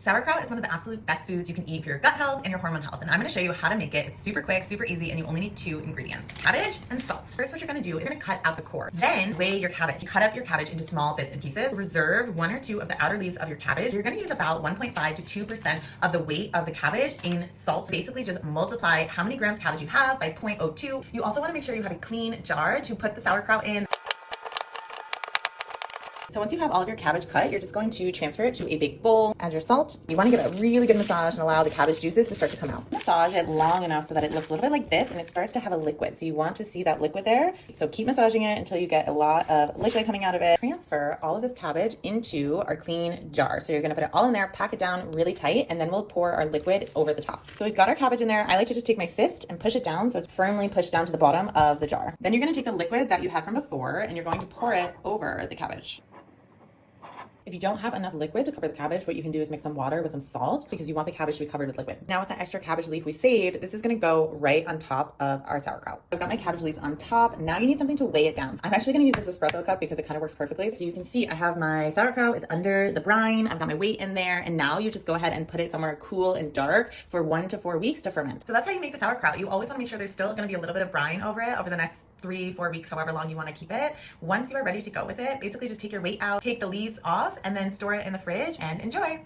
Sauerkraut is one of the absolute best foods you can eat for your gut health and your hormone health, and I'm going to show you how to make it. It's super quick, super easy, and you only need 2 ingredients: cabbage and salt. First, what you're going to do is you're going to cut out the core. Then weigh your cabbage. Cut up your cabbage into small bits and pieces. Reserve 1 or 2 of the outer leaves of your cabbage. You're going to use about 1.5 to 2% of the weight of the cabbage in salt. Basically, just multiply how many grams cabbage you have by 0.02. You also want to make sure you have a clean jar to put the sauerkraut in. So once you have all of your cabbage cut, you're just going to transfer it to a big bowl. Add your salt. You want to give it a really good massage and allow the cabbage juices to start to come out. Massage it long enough so that it looks a little bit like this and it starts to have a liquid. So you want to see that liquid there. So keep massaging it until you get a lot of liquid coming out of it. Transfer all of this cabbage into our clean jar. So you're going to put it all in there, pack it down really tight, and then we'll pour our liquid over the top. So we've got our cabbage in there. I like to just take my fist and push it down so it's firmly pushed down to the bottom of the jar. Then you're going to take the liquid that you had from before and you're going to pour it over the cabbage. If you don't have enough liquid to cover the cabbage, what you can do is mix some water with some salt because you want the cabbage to be covered with liquid. Now with the extra cabbage leaf we saved, this is going to go right on top of our sauerkraut. I've got my cabbage leaves on top. Now you need something to weigh it down. So I'm actually going to use this espresso cup because it kind of works perfectly. So you can see I have my sauerkraut, it's under the brine. I've got my weight in there. And now you just go ahead and put it somewhere cool and dark for 1 to 4 weeks to ferment. So that's how you make the sauerkraut. You always want to make sure there's still going to be a little bit of brine over it over the next 3-4 weeks, however long you want to keep it. Once you are ready to go with it, basically just take your weight out, take the leaves off, and then store it in the fridge and enjoy.